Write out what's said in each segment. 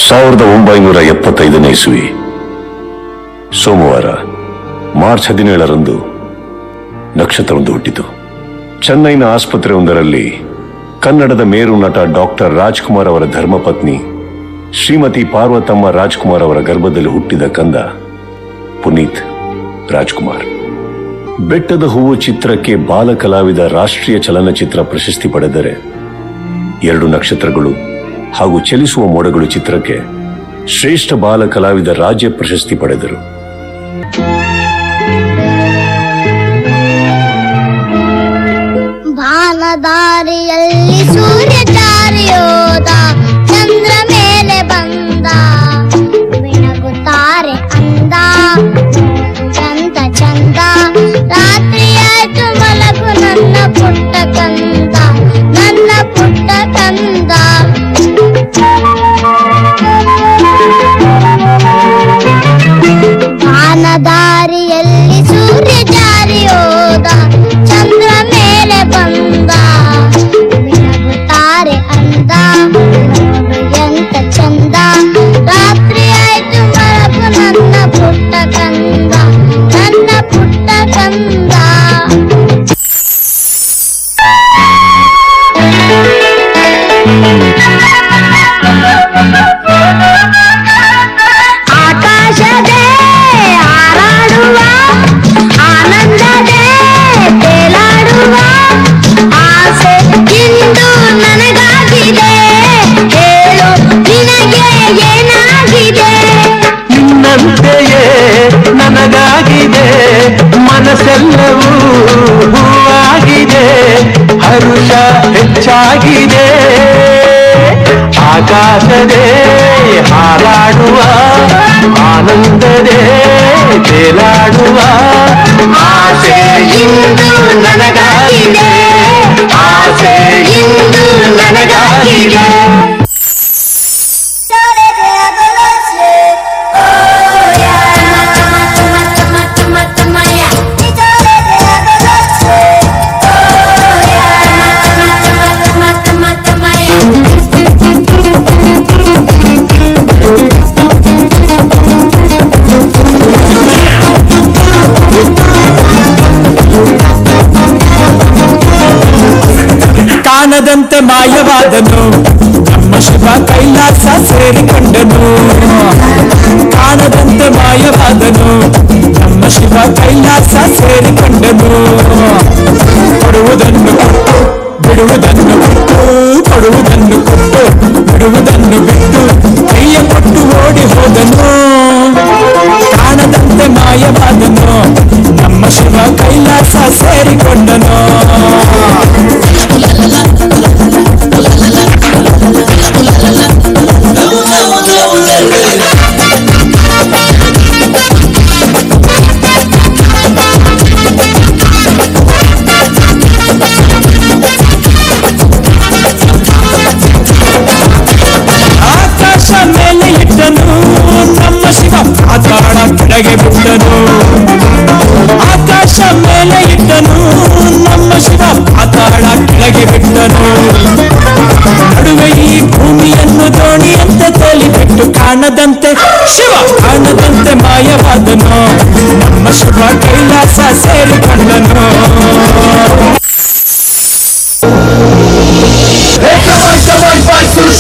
1975ನೇ ಇಸ್ವಿ ಸೋಮವಾರ ಮಾರ್ಚ್ 17ರಂದು ನಕ್ಷತ್ರವೊಂದು ಹುಟ್ಟಿತು. ಚೆನ್ನೈನ ಆಸ್ಪತ್ರೆಯೊಂದರಲ್ಲಿ ಕನ್ನಡದ ಮೇರು ನಟ ಡಾಕ್ಟರ್ ರಾಜ್ಕುಮಾರ್ ಅವರ ಧರ್ಮಪತ್ನಿ ಶ್ರೀಮತಿ ಪಾರ್ವತಮ್ಮ ರಾಜ್ಕುಮಾರ್ ಅವರ ಗರ್ಭದಲ್ಲಿ ಹುಟ್ಟಿದ ಕಂದ ಪುನೀತ್ ರಾಜ್ಕುಮಾರ್. ಬೆಟ್ಟದ ಹೂವು ಚಿತ್ರಕ್ಕೆ ಬಾಲ ಕಲಾವಿದ ರಾಷ್ಟ್ರೀಯ ಚಲನಚಿತ್ರ ಪ್ರಶಸ್ತಿ ಪಡೆದರೆ, 2 ನಕ್ಷತ್ರಗಳು ಹಾಗೂ ಚಲಿಸುವ ಮೋಡಗಳು ಚಿತ್ರಕ್ಕೆ ಶ್ರೇಷ್ಠ ಬಾಲ ಕಲಾವಿದ ರಾಜ್ಯ ಪ್ರಶಸ್ತಿ ಪಡೆದರು. ಭಾನದಾರಿಯಲ್ಲಿ ಸೂರ್ಯ ಜಾರಿಯೋದ, ಚಂದ್ರ ಮೇಲೆ ಬಂದ, ಬೆಳಗುತ್ತಾರೆ ಅಂದ, ಚಂದ ಚಂದ, ರಾತ್ರಿಯಾಯ್ತು ಮಲಗು ನನ್ನ ಪುಟ್ಟ ಕಂದ, ನನ್ನ ಪುಟ್ಟ ಕಂದ. ಭಾನದಾರಿಯಲ್ಲಿ ಸೂರ್ಯ ಜಾರಿಯೋದ, ಚಂದ್ರ ಮೇಲೆ ಬಂದ, ಬೆಳಗುತ್ತಾರೆ ಅಂದ, ನೋಡು ಎಂತ ಚಂದ, ರಾತ್ರಿ ಆಯ್ತು ಮಲಗು ನನ್ನ ಪುಟ್ಟ ಕಂದ, ನನ್ನ ಪುಟ್ಟ ಕಂದ. ಆಕಾಶದೇ ಹಾರಾಡುವ, ಆನಂದದೇ ತೇಲಾಡುವ, ಆಸೆ ಇಂದು ನನಗಾಗಿದೆ, ಹೇಳು ನಿನಗೆ ಏನಾಗಿದೆ? ನಿನ್ನಂತೆಯೇ ನನಗಾಗಿದೆ, ಮನಸ್ಸೆಲ್ಲವೂ ಹೂವಾಗಿದೆ, ಹರುಷ ಹೆಚ್ಚಾಗಿದೆ. ಆಕಾಶದೇ ಹಾರಾಡುವ, ಆನಂದದೇ ತೇಲಾಡುವ, ಆಸೆ ಇಂದು ನನಗಾಗಿದೆ, ಆಸೆ ಇಂದು ನನಗಾಗಿದೆ. ಕಾಣದಂತೆ ಮಾಯವಾದನು ನಮ್ಮ ಶಿವ ಕೈಲಾಸ ಸೇರಿಕೊಂಡನು, ಕಾಣದಂತೆ ಮಾಯವಾದನು ನಮ್ಮ ಶಿವ ಕೈಲಾಸ ಸೇರಿಕೊಂಡನು. ಕೊಡುವುದನ್ನು ಕೊಟ್ಟು ಬಿಡುವುದನ್ನು ಕೊಟ್ಟು, ಕೊಡುವುದನ್ನು ಕೊಟ್ಟು ಬಿಡುವುದನ್ನು ಬಿಟ್ಟು, ಕೈಯ ಕೊಟ್ಟು ಓಡಿ ಹೋದನು. ಕಾಣದಂತೆ ಮಾಯವಾದನು ನಮ್ಮ ಶಿವ ಕೈಲಾಸ ಸೇರಿಕೊಂಡನು. ಆಕಾಶ ಮೇಲೆ ಇಟ್ಟನು ನಮ್ಮ ಶಿವ, ಪಾತಾಳ ಕೆಳಗೆ ಬಿಟ್ಟನು. ಆಕಾಶ ಮೇಲೆ ಇಟ್ಟನು ನಮ್ಮ ಶಿವ, ಪಾತಾಳ ಕೆಳಗೆ ಬಿಟ್ಟನು. ನಡುವೆ ಈ ಭೂಮಿಯನ್ನು ದೋಣಿಯಂತೆ ತೇಲಿಬಿಟ್ಟು, ಕಾಣದಂತೆ ಶಿವ ಕಾಣದಂತೆ ಮಾಯವಾದನು ನಮ್ಮ ಶಿವ ಕೈಲಾಸ ಸೇರಿಕೊಂಡನು.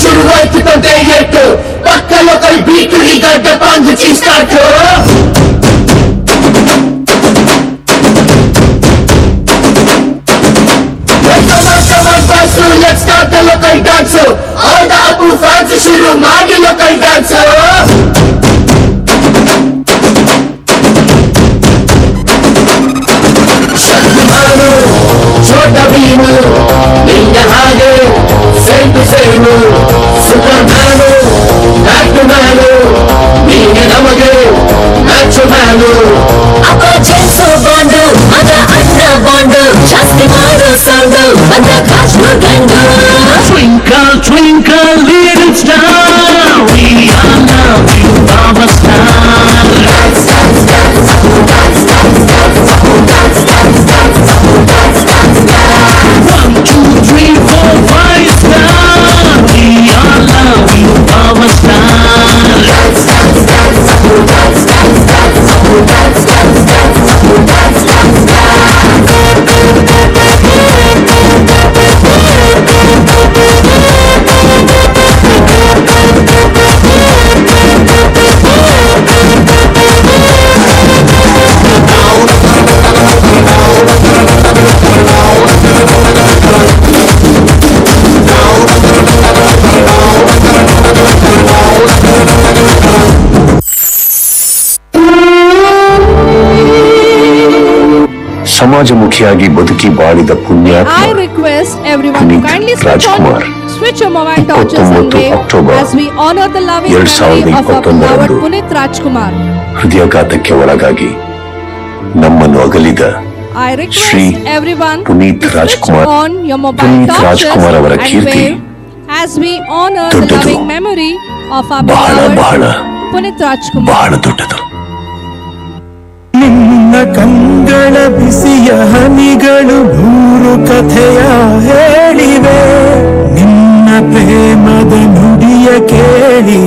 ಶುರುವಾಯ್ತು ತಂದೆ ಎಟ್ಟು, ಪಕ್ಕಲ ಕೈ ಬೀಟು ಈಗ ಡಬ್ಬಾಂಗ್ ಚೀಸ್ಟಾಟು. Let's start the local dance. All the Abu fans ಶುರು ಮಾಡಿ local dance. ಶಕ್ತಿಮಾನು ಛೋಟ ಭೀಮು ನಿನ್ನ ಹಾಗೆ same to same, superman ಸಮಾಜಮುಖಿಯಾಗಿ ಬದುಕಿ ಬಾಳಿದ I ಪುಣ್ಯಾತ್ಮ request everyone to Puneeth kindly Rajkumar switch your mobile torches and 29 wave October as we honor the loving memory of our 2021 beloved Punit Rajkumar. ಹೃದಯಾಘಾತಕ್ಕೆ ಒಳಗಾಗಿ ನಮ್ಮನ್ನು ಅಗಲಿದ I Shri request everyone Puneeth to switch Rajkumar on your mobile Puneeth torches Rajkumar ಅವರ and Keerthi wave as we honor the ದೊಡ್ಡದು. loving memory of our ಬಹಳ ಬಹಳ beloved Punit Rajkumar. ಬಹಳ ದೊಡ್ಡದು. ನಿನ್ನ ಕಂಗಳ ಬಿಸಿಯ ಹನಿಗಳು ನೂರು ಕಥೆಯ ಹೇಳಿವೆ, ನಿನ್ನ ಪ್ರೇಮದ ನುಡಿಯ ಕೇಳಿ